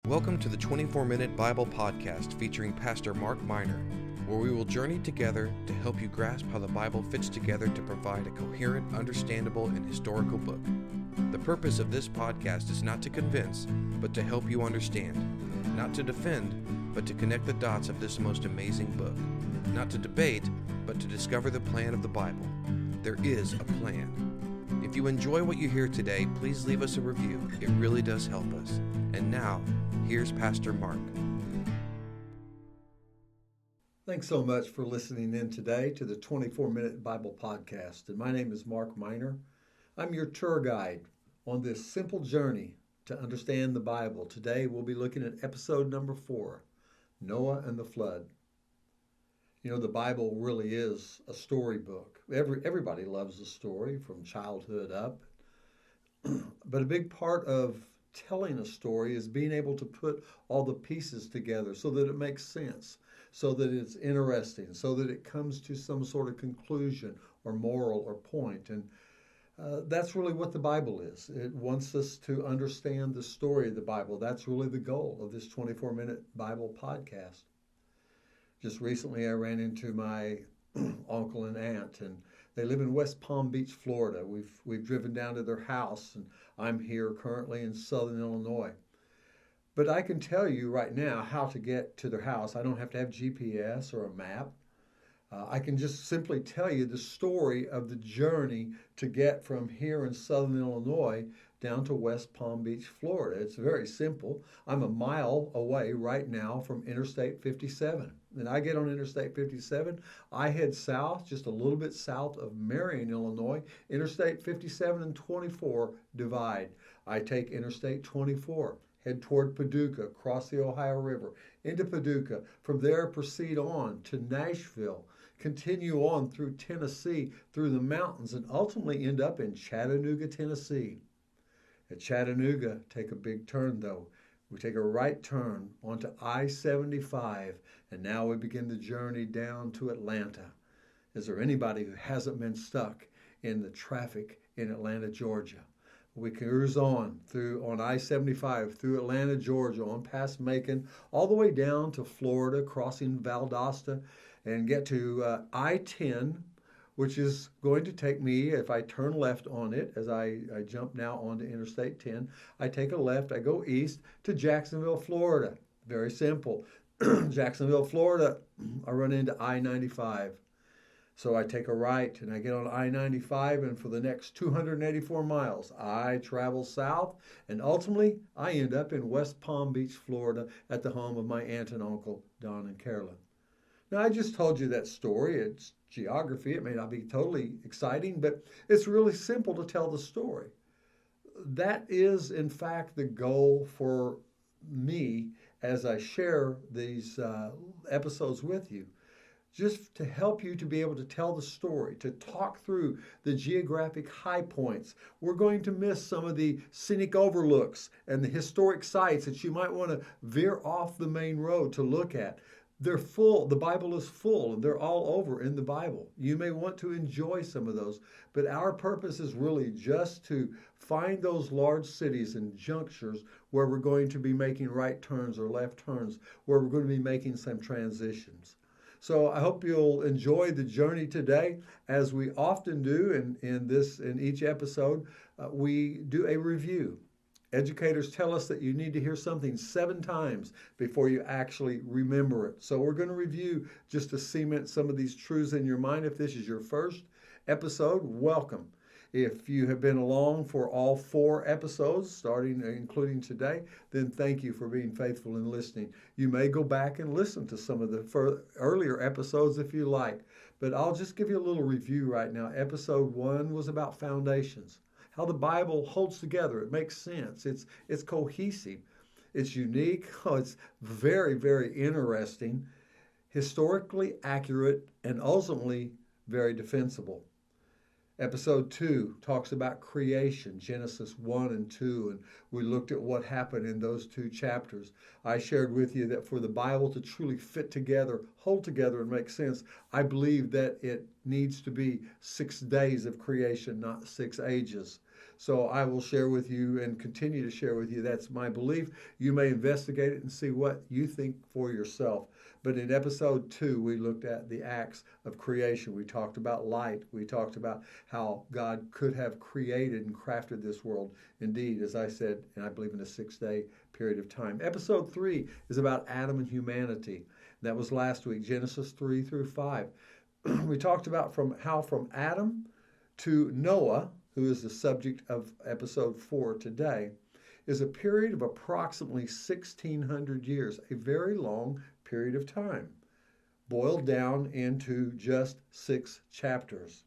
Welcome to the 24-Minute Bible Podcast featuring Pastor Mark Miner, where we will journey together to help you grasp how the Bible fits together to provide a coherent, understandable, and historical book. The purpose of this podcast is not to convince, but to help you understand. Not to defend, but to connect the dots of this most amazing book. Not to debate, but to discover the plan of the Bible. There is a plan. If you enjoy what you hear today, please leave us a review. It really does help us. And now, here's Pastor Mark. Thanks so much for listening in today to the 24-Minute Bible Podcast. And my name is Mark Miner. I'm your tour guide on this simple journey to understand the Bible. Today we'll be looking at episode number 4, Noah and the Flood. You know, the Bible really is a storybook. Everybody loves a story from childhood up. But a big part of telling a story is being able to put all the pieces together so that it makes sense, so that it's interesting, so that it comes to some sort of conclusion or moral or point. And that's really what the Bible is. It wants us to understand the story of the Bible. That's really the goal of this 24-Minute Bible Podcast. Just recently I ran into my uncle and aunt, and they live in West Palm Beach, Florida. We've driven down to their house, and I'm here currently in southern Illinois. But I can tell you right now how to get to their house. I don't have to have GPS or a map. I can just simply tell you the story of the journey to get from here in southern Illinois down to West Palm Beach, Florida. It's very simple. I'm a mile away right now from Interstate 57. And I get on Interstate 57. I head south, just a little bit south of Marion, Illinois. Interstate 57 and 24 divide. I take Interstate 24, head toward Paducah, cross the Ohio River, into Paducah. From there, proceed on to Nashville, continue on through Tennessee, through the mountains, and ultimately end up in Chattanooga, Tennessee. At Chattanooga, take a big turn though. We take a right turn onto I-75, and now we begin the journey down to Atlanta. Is there anybody who hasn't been stuck in the traffic in Atlanta, Georgia? We cruise on I-75 through Atlanta, Georgia, on past Macon, all the way down to Florida, crossing Valdosta, and get to I-10, which is going to take me, if I turn left on it, as I jump now onto Interstate 10, I take a left, I go east to Jacksonville, Florida. Very simple. Jacksonville, Florida, I run into I-95. So I take a right and I get on I-95, and for the next 284 miles, I travel south, and ultimately I end up in West Palm Beach, Florida, at the home of my aunt and uncle, Don and Carolyn. Now, I just told you that story. It's geography. It may not be totally exciting, but it's really simple to tell the story. That is, in fact, the goal for me as I share these episodes with you, just to help you to be able to tell the story, to talk through the geographic high points. We're going to miss some of the scenic overlooks and the historic sites that you might want to veer off the main road to look at. They're full. The Bible is full, and they're all over in the Bible. You may want to enjoy some of those, but our purpose is really just to find those large cities and junctures where we're going to be making right turns or left turns, where we're going to be making some transitions. So I hope you'll enjoy the journey today. As we often do in each episode, we do a review. Educators tell us that you need to hear something 7 times before you actually remember it. So we're going to review just to cement some of these truths in your mind. If this is your first episode, welcome. If you have been along for all 4 episodes, including today, then thank you for being faithful and listening. You may go back and listen to some of the earlier episodes if you like, but I'll just give you a little review right now. Episode 1 was about foundations. How the Bible holds together. It makes sense. It's cohesive. It's unique. It's very, very interesting, historically accurate, and ultimately very defensible. Episode 2 talks about creation, Genesis 1 and 2, and we looked at what happened in those 2 chapters. I shared with you that for the Bible to truly fit together, hold together, and make sense, I believe that it needs to be 6 days of creation, not 6 ages. So I will share with you and continue to share with you. That's my belief. You may investigate it and see what you think for yourself. But in episode 2, we looked at the acts of creation. We talked about light. We talked about how God could have created and crafted this world. Indeed, as I said, and I believe in a 6-day period of time. Episode 3 is about Adam and humanity. That was last week, Genesis 3 through 5. We talked about from Adam to Noah, who is the subject of episode 4 today, is a period of approximately 1,600 years, a very long period of time, boiled down into just 6 chapters.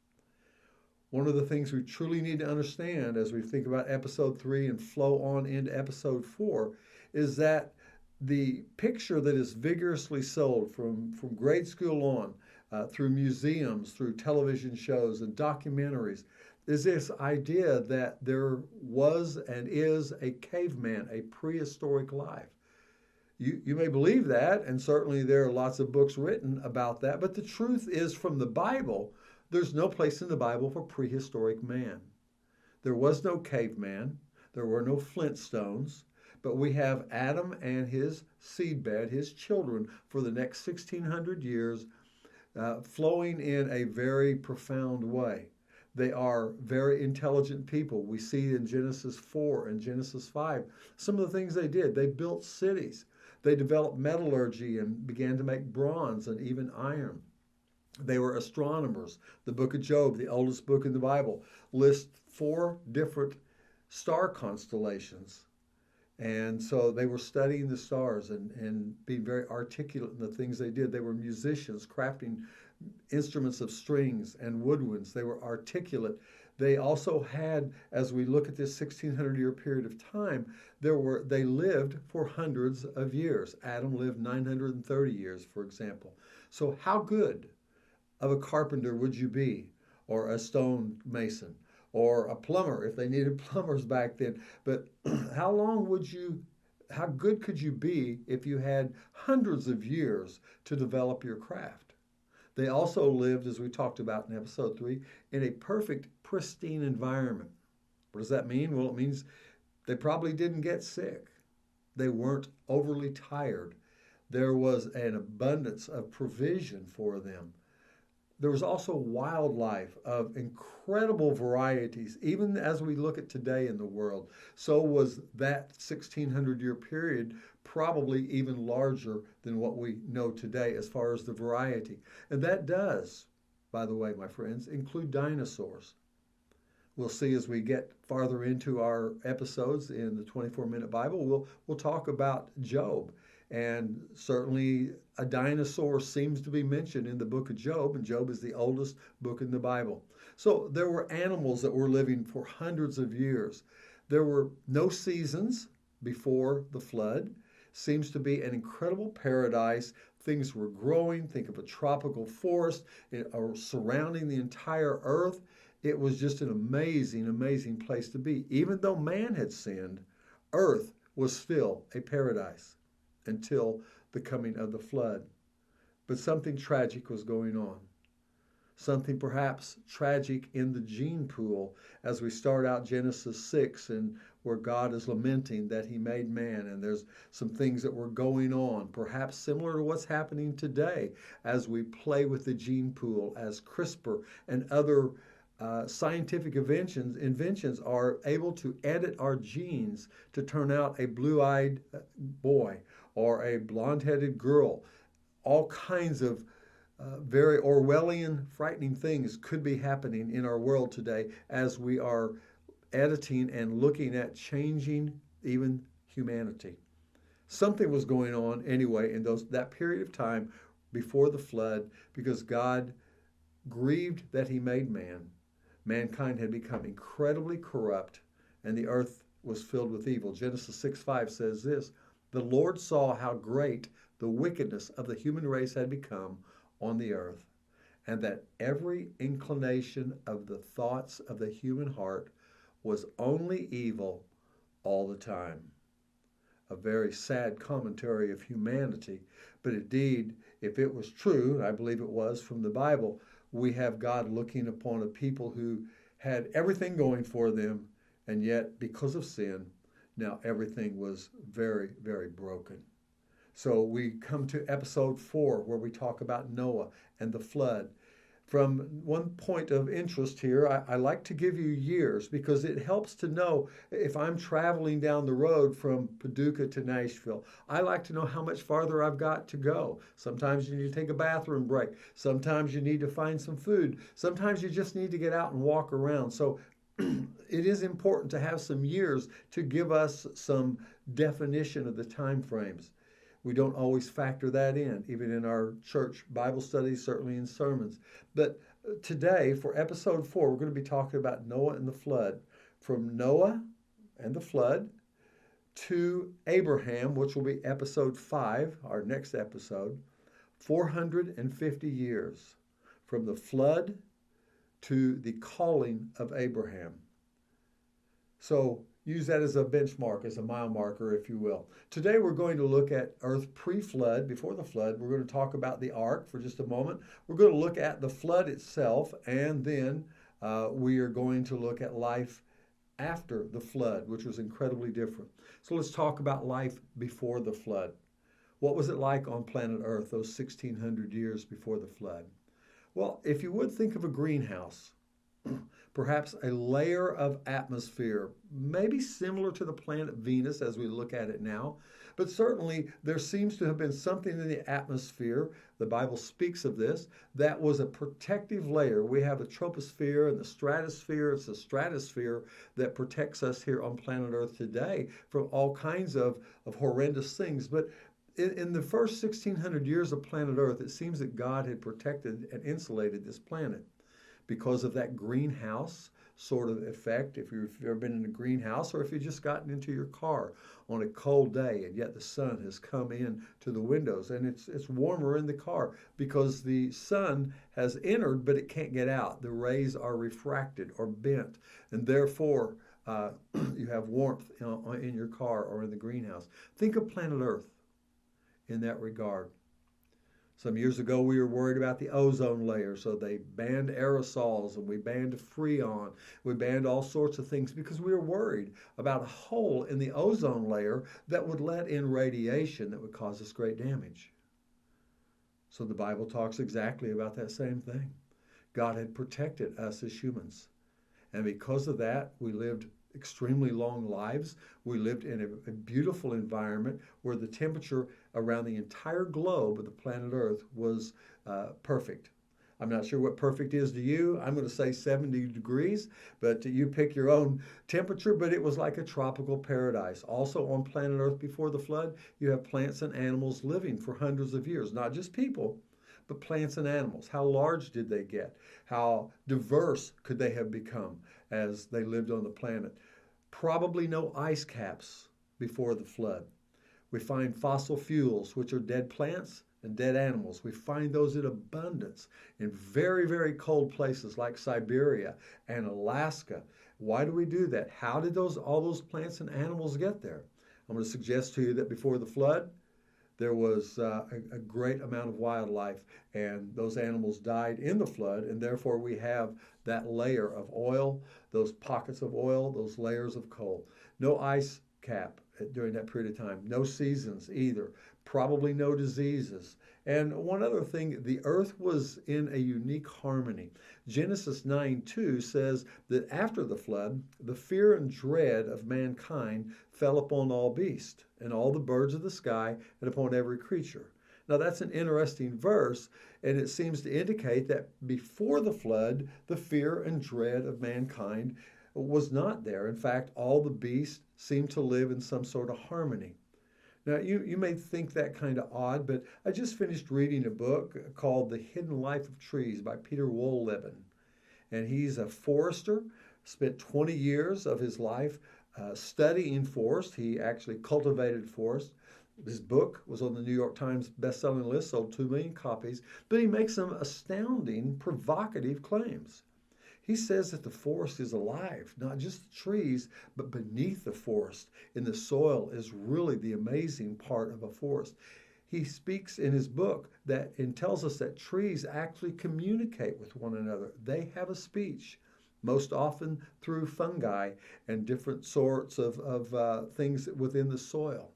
One of the things we truly need to understand as we think about episode 3 and flow on into episode 4 is that the picture that is vigorously sold from grade school on, through museums, through television shows and documentaries, is this idea that there was and is a caveman, a prehistoric life. You may believe that, and certainly there are lots of books written about that, but the truth is from the Bible, there's no place in the Bible for prehistoric man. There was no caveman, there were no Flintstones, but we have Adam and his seedbed, his children, for the next 1,600 years, flowing in a very profound way. They are very intelligent people. We see in Genesis 4 and Genesis 5 some of the things they did. They built cities. They developed metallurgy and began to make bronze and even iron. They were astronomers. The book of Job, the oldest book in the Bible, lists 4 different star constellations. And so they were studying the stars and being very articulate in the things they did. They were musicians, crafting instruments of strings and woodwinds. They were articulate. They also had, as we look at this 1,600-year period of time, they lived for hundreds of years. Adam lived 930 years, for example. So how good of a carpenter would you be, or a stone mason, or a plumber if they needed plumbers back then? But how good could you be if you had hundreds of years to develop your craft? They also lived, as we talked about in episode 3, in a perfect, pristine environment. What does that mean? Well, it means they probably didn't get sick. They weren't overly tired. There was an abundance of provision for them. There was also wildlife of incredible varieties, even as we look at today in the world. So was that 1,600-year period probably even larger than what we know today as far as the variety. And that does, by the way, my friends, include dinosaurs. We'll see as we get farther into our episodes in the 24-Minute Bible, we'll talk about Job. And certainly a dinosaur seems to be mentioned in the book of Job, and Job is the oldest book in the Bible. So there were animals that were living for hundreds of years. There were no seasons before the flood. Seems to be an incredible paradise. Things were growing. Think of a tropical forest surrounding the entire earth. It was just an amazing, amazing place to be. Even though man had sinned, earth was still a paradise until the coming of the flood. But something tragic was going on. Something perhaps tragic in the gene pool as we start out Genesis 6 and where God is lamenting that he made man, and there's some things that were going on, perhaps similar to what's happening today as we play with the gene pool, as CRISPR and other scientific inventions are able to edit our genes to turn out a blue-eyed boy or a blonde-headed girl. All kinds of very Orwellian, frightening things could be happening in our world today as we are editing and looking at changing even humanity. Something was going on anyway in that period of time before the flood, because God grieved that he made man. Mankind had become incredibly corrupt, and the earth was filled with evil. Genesis 6:5 says this: "The Lord saw how great the wickedness of the human race had become on the earth, and that every inclination of the thoughts of the human heart was only evil all the time." A very sad commentary of humanity, but indeed, if it was true, and I believe it was from the Bible, we have God looking upon a people who had everything going for them, And yet, because of sin, now everything was very, very broken. So we come to episode 4, where we talk about Noah and the flood. From one point of interest here, I like to give you years because it helps to know if I'm traveling down the road from Paducah to Nashville. I like to know how much farther I've got to go. Sometimes you need to take a bathroom break. Sometimes you need to find some food. Sometimes you just need to get out and walk around. So it is important to have some years to give us some definition of the time frames. We don't always factor that in, even in our church Bible studies, certainly in sermons. But today, for episode 4, we're going to be talking about Noah and the flood. From Noah and the flood to Abraham, which will be episode 5, our next episode, 450 years. From the flood to the calling of Abraham. So use that as a benchmark, as a mile marker, if you will. Today we're going to look at earth pre-flood, before the flood. We're going to talk about the ark for just a moment. We're going to look at the flood itself, and then we are going to look at life after the flood, which was incredibly different. So let's talk about life before the flood. What was it like on planet Earth those 1,600 years before the flood? Well, if you would think of a greenhouse, perhaps a layer of atmosphere, maybe similar to the planet Venus as we look at it now, but certainly there seems to have been something in the atmosphere, the Bible speaks of this, that was a protective layer. We have the troposphere and the stratosphere. It's the stratosphere that protects us here on planet Earth today from all kinds of horrendous things. But in the first 1,600 years of planet Earth, it seems that God had protected and insulated this planet because of that greenhouse sort of effect. If you've ever been in a greenhouse, or if you've just gotten into your car on a cold day and yet the sun has come in to the windows and it's warmer in the car because the sun has entered but it can't get out. The rays are refracted or bent, and therefore you have warmth in your car or in the greenhouse. Think of planet Earth in that regard. Some years ago, we were worried about the ozone layer, so they banned aerosols and we banned Freon. We banned all sorts of things because we were worried about a hole in the ozone layer that would let in radiation that would cause us great damage. So the Bible talks exactly about that same thing. God had protected us as humans. And because of that, we lived extremely long lives. We lived in a beautiful environment where the temperature around the entire globe of the planet Earth was perfect. I'm not sure what perfect is to you. I'm going to say 70 degrees, but you pick your own temperature, but it was like a tropical paradise. Also on planet Earth before the flood, you have plants and animals living for hundreds of years, not just people, but plants and animals. How large did they get? How diverse could they have become as they lived on the planet? Probably no ice caps before the flood. We find fossil fuels, which are dead plants and dead animals. We find those in abundance in very, very cold places like Siberia and Alaska. Why do we do that? How did all those plants and animals get there? I'm going to suggest to you that before the flood, there was a great amount of wildlife, and those animals died in the flood, and therefore we have that layer of oil, those pockets of oil, those layers of coal. No ice cap during that period of time. No seasons either. Probably no diseases. And one other thing, the earth was in a unique harmony. Genesis 9:2 says that after the flood, the fear and dread of mankind fell upon all beasts and all the birds of the sky and upon every creature. Now that's an interesting verse, and it seems to indicate that before the flood, the fear and dread of mankind was not there. In fact, all the beasts seemed to live in some sort of harmony. Now, you may think that kind of odd, but I just finished reading a book called The Hidden Life of Trees by Peter Wohlleben. And he's a forester, spent 20 years of his life studying forest. He actually cultivated forest. His book was on the New York Times best-selling list, sold 2 million copies, but he makes some astounding, provocative claims. He says that the forest is alive, not just the trees, but beneath the forest in the soil is really the amazing part of a forest. He speaks in his book and tells us that trees actually communicate with one another. They have a speech. most often through fungi and different sorts of things within the soil.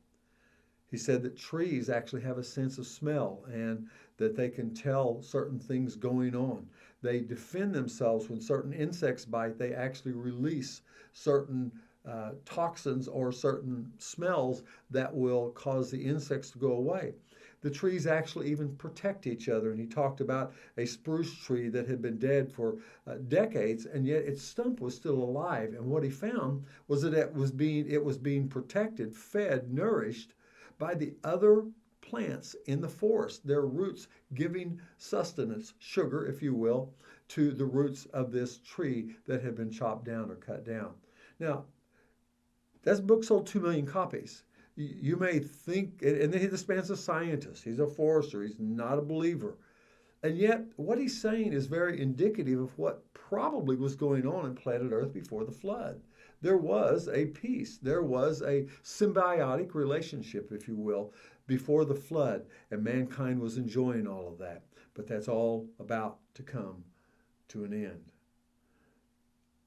He said that trees actually have a sense of smell and that they can tell certain things going on. They defend themselves when certain insects bite. They actually release certain toxins or certain smells that will cause the insects to go away. The trees actually even protect each other. And he talked about a spruce tree that had been dead for decades, and yet its stump was still alive. And what he found was that it was being protected, fed, nourished by the other plants in the forest, their roots giving sustenance, sugar, if you will, to the roots of this tree that had been chopped down or cut down. Now, that book sold 2 million copies. You may think, and this man's a scientist, he's a forester, he's not a believer. And yet, what he's saying is very indicative of what probably was going on in planet Earth before the flood. There was a peace, there was a symbiotic relationship, if you will, before the flood, and mankind was enjoying all of that. But that's all about to come to an end.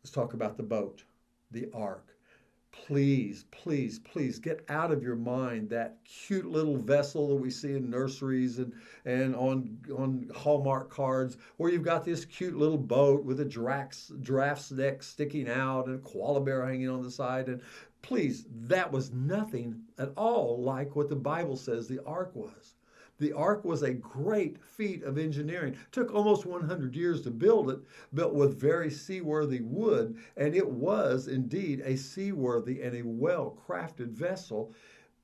Let's talk about the boat, the ark. Please, please, please get out of your mind that cute little vessel that we see in nurseries and on Hallmark cards, where you've got this cute little boat with a giraffe's neck sticking out and a koala bear hanging on the side. And please, that was nothing at all like what the Bible says the ark was. The ark was a great feat of engineering. It took almost 100 years to build it, built with very seaworthy wood, and it was indeed a seaworthy and a well-crafted vessel.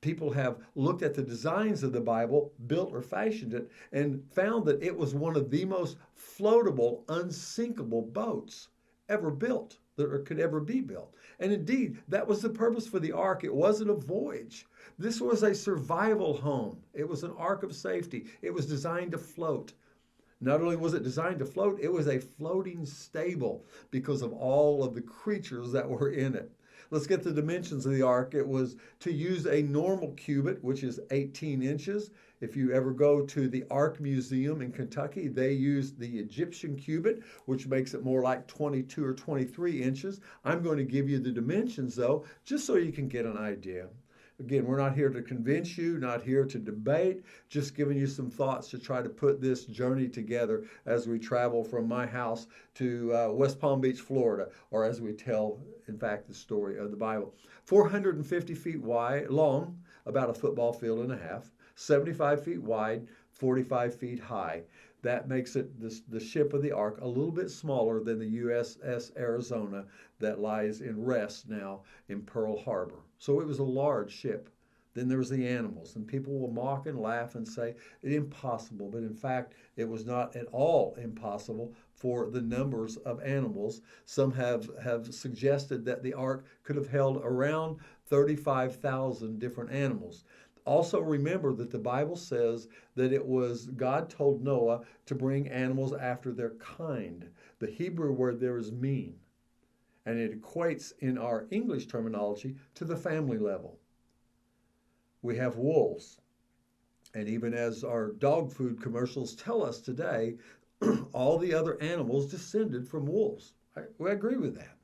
People have looked at the designs of the Bible, built or fashioned it, and found that it was one of the most floatable, unsinkable boats ever built, that could ever be built. And indeed, that was the purpose for the ark. It wasn't a voyage. This was a survival home. It was an ark of safety. It was designed to float. Not only was it designed to float, it was a floating stable because of all of the creatures that were in it. Let's get the dimensions of the ark. It was to use a normal cubit, which is 18 inches. If you ever go to the Ark Museum in Kentucky, they use the Egyptian cubit, which makes it more like 22 or 23 inches. I'm going to give you the dimensions, though, just so you can get an idea. Again, we're not here to convince you, not here to debate, just giving you some thoughts to try to put this journey together as we travel from my house to West Palm Beach, Florida, or as we tell, in fact, the story of the Bible. 450 feet long, about a football field and a half, 75 feet wide, 45 feet high. That makes it the ship of the ark a little bit smaller than the USS Arizona that lies in rest now in Pearl Harbor. So it was a large ship. Then there was the animals, and people will mock and laugh and say it's impossible. But in fact, it was not at all impossible for the numbers of animals. Some have suggested that the ark could have held around 35,000 different animals. Also remember that the Bible says that it was God told Noah to bring animals after their kind. The Hebrew word there is min, and it equates in our English terminology to the family level. We have wolves, and even as our dog food commercials tell us today, all the other animals descended from wolves. We agree with that.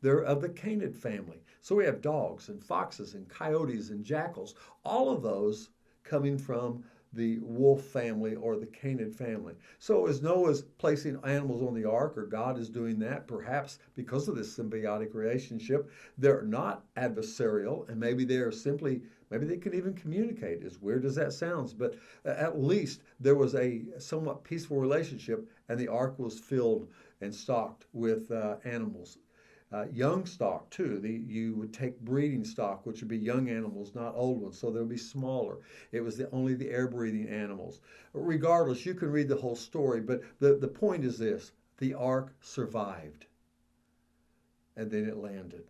They're of the canid family. So we have dogs and foxes and coyotes and jackals, all of those coming from the wolf family or the canid family. So as Noah's placing animals on the ark, or God is doing that, perhaps because of this symbiotic relationship, they're not adversarial, and maybe they can even communicate. As weird as that sounds, but at least there was a somewhat peaceful relationship, and the ark was filled and stocked with animals. Young stock too. You would take breeding stock, which would be young animals, not old ones, so they would be smaller. It was only the air-breathing animals. Regardless, you can read the whole story, but the point is this: the ark survived, and then it landed.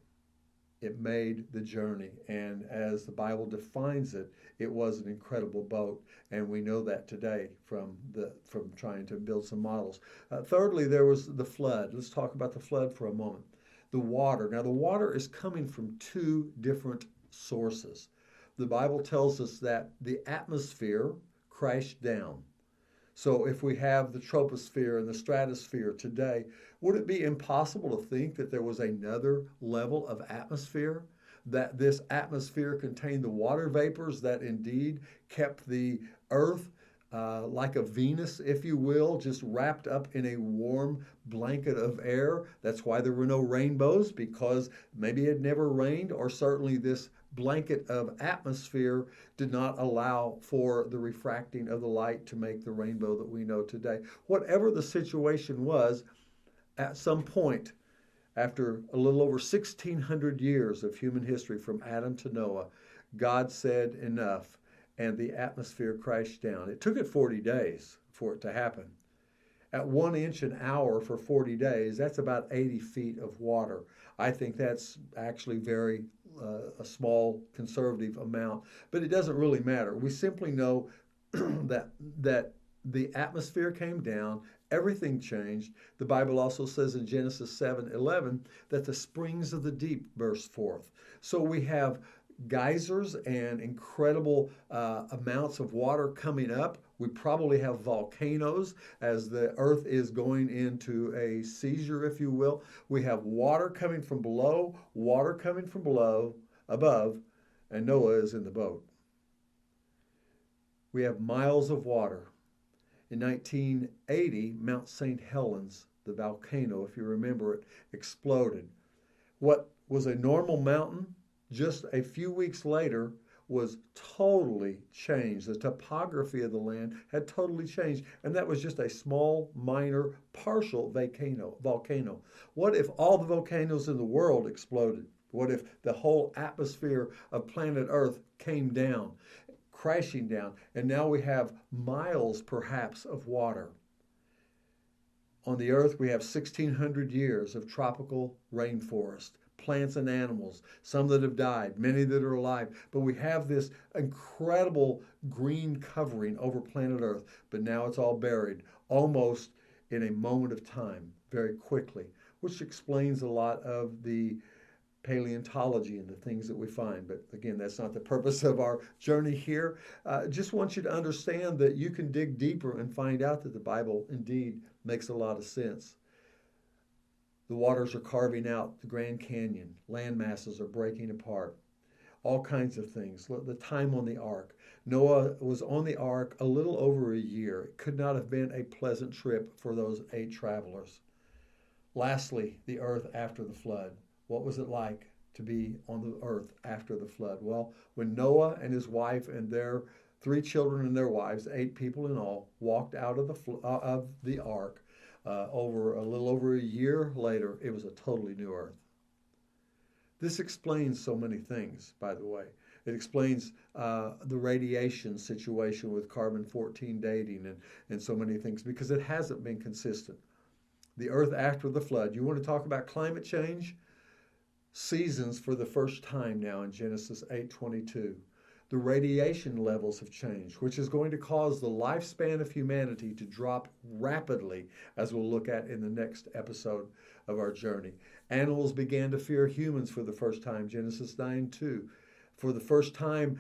It made the journey, and as the Bible defines it, it was an incredible boat, and we know that today from trying to build some models. Thirdly, there was the flood. Let's talk about the flood for a moment. The water. Now, the water is coming from two different sources. The Bible tells us that the atmosphere crashed down. So if we have the troposphere and the stratosphere today, would it be impossible to think that there was another level of atmosphere? That this atmosphere contained the water vapors that indeed kept the earth like a Venus, if you will, just wrapped up in a warm blanket of air. That's why there were no rainbows, because maybe it never rained, or certainly this blanket of atmosphere did not allow for the refracting of the light to make the rainbow that we know today. Whatever the situation was, at some point, after a little over 1,600 years of human history from Adam to Noah, God said enough, and the atmosphere crashed down. It took it 40 days for it to happen. At 1 inch an hour for 40 days, that's about 80 feet of water. I think that's actually a small conservative amount, but it doesn't really matter. We simply know that the atmosphere came down, everything changed. The Bible also says in Genesis 7:11 that the springs of the deep burst forth. So we have geysers and incredible amounts of water coming up. We probably have volcanoes as the earth is going into a seizure, if you will. We have water coming from below, water coming from above, and Noah is in the boat. We have miles of water. In 1980, Mount St. Helens, the volcano, if you remember it, exploded. What was a normal mountain just a few weeks later was totally changed. The topography of the land had totally changed, and that was just a small, minor, partial volcano. What if all the volcanoes in the world exploded? What if the whole atmosphere of planet Earth came down, crashing down, and now we have miles, perhaps, of water? On the Earth, we have 1,600 years of tropical rainforest, plants and animals, some that have died, many that are alive. But we have this incredible green covering over planet Earth, but now it's all buried almost in a moment of time, very quickly, which explains a lot of the paleontology and the things that we find. But again, that's not the purpose of our journey here. Just want you to understand that you can dig deeper and find out that the Bible indeed makes a lot of sense. The waters are carving out the Grand Canyon. Land masses are breaking apart. All kinds of things. The time on the ark. Noah was on the ark a little over a year. It could not have been a pleasant trip for those 8 travelers. Lastly, the earth after the flood. What was it like to be on the earth after the flood? Well, when Noah and his wife and their 3 children and their wives, 8 people in all, walked out of the ark, over a little over a year later, it was a totally new earth. This explains so many things, by the way. It explains the radiation situation with carbon-14 dating and so many things, because it hasn't been consistent. The earth after the flood. You want to talk about climate change? Seasons for the first time now in Genesis 8:22. The radiation levels have changed, which is going to cause the lifespan of humanity to drop rapidly, as we'll look at in the next episode of our journey. Animals began to fear humans for the first time, Genesis 9:2. For the first time,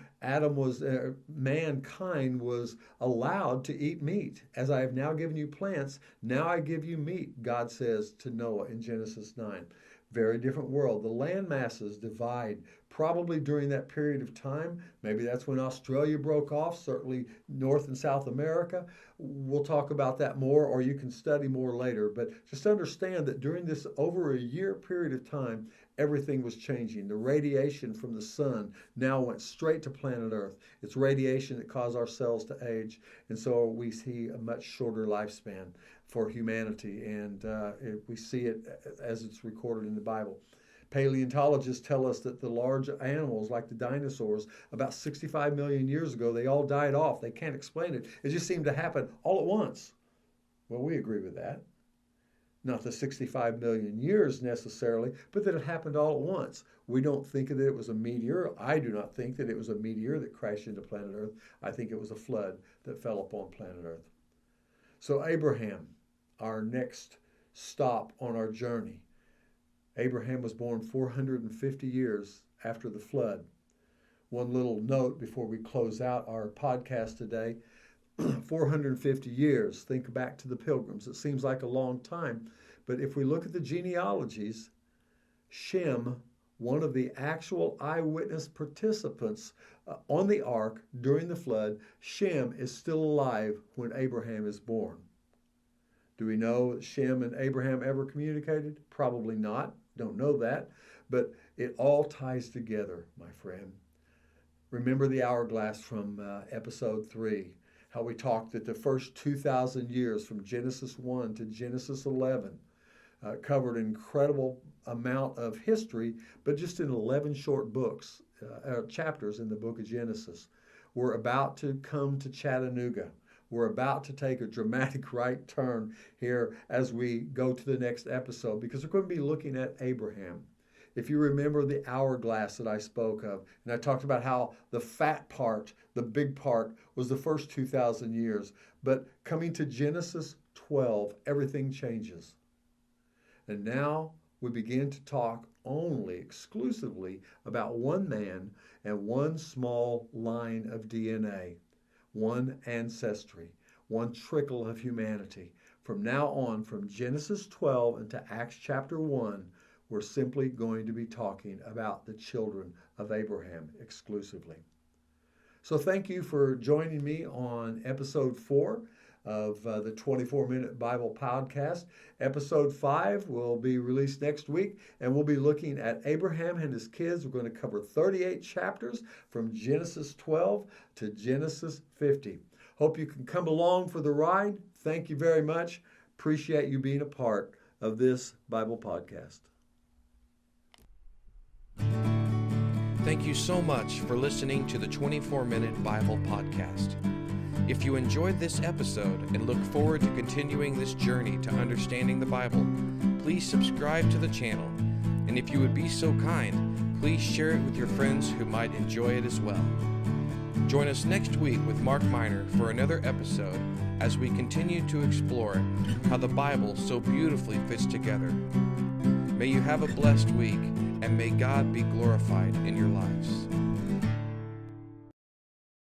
mankind was allowed to eat meat. As I have now given you plants, now I give you meat, God says to Noah in Genesis 9. Very different world. The land masses divide probably during that period of time. Maybe that's when Australia broke off, certainly North and South America. We'll talk about that more, or you can study more later. But just understand that during this over a year period of time, everything was changing. The radiation from the sun now went straight to planet Earth. It's radiation that caused our cells to age, and so we see a much shorter lifespan for humanity, and we see it as it's recorded in the Bible. Paleontologists tell us that the large animals, like the dinosaurs, about 65 million years ago, they all died off. They can't explain it. It just seemed to happen all at once. Well, we agree with that. Not the 65 million years necessarily, but that it happened all at once. We don't think that it was a meteor. I do not think that it was a meteor that crashed into planet Earth. I think it was a flood that fell upon planet Earth. So Abraham, our next stop on our journey. Abraham was born 450 years after the flood. One little note before we close out our podcast today. 450 years. Think back to the Pilgrims. It seems like a long time. But if we look at the genealogies, Shem, one of the actual eyewitness participants on the ark during the flood, Shem is still alive when Abraham is born. Do we know that Shem and Abraham ever communicated? Probably not. Don't know that. But it all ties together, my friend. Remember the hourglass from episode 3, how we talked that the first 2,000 years from Genesis 1 to Genesis 11 covered an incredible amount of history, but just in 11 short books, chapters in the book of Genesis. We're about to come to Chattanooga. We're about to take a dramatic right turn here as we go to the next episode, because we're going to be looking at Abraham. If you remember the hourglass that I spoke of, and I talked about how the fat part, the big part, was the first 2,000 years. But coming to Genesis 12, everything changes. And now we begin to talk only, exclusively, about one man and one small line of DNA, one ancestry, one trickle of humanity. From now on, from Genesis 12 into Acts chapter 1, we're simply going to be talking about the children of Abraham exclusively. So thank you for joining me on episode 4 of the 24-Minute Bible Podcast. Episode 5 will be released next week, and we'll be looking at Abraham and his kids. We're going to cover 38 chapters from Genesis 12 to Genesis 50. Hope you can come along for the ride. Thank you very much. Appreciate you being a part of this Bible podcast. Thank you so much for listening to the 24-Minute Bible Podcast. If you enjoyed this episode and look forward to continuing this journey to understanding the Bible, please subscribe to the channel. And if you would be so kind, please share it with your friends who might enjoy it as well. Join us next week with Mark Miner for another episode as we continue to explore how the Bible so beautifully fits together. May you have a blessed week, and may God be glorified in your lives.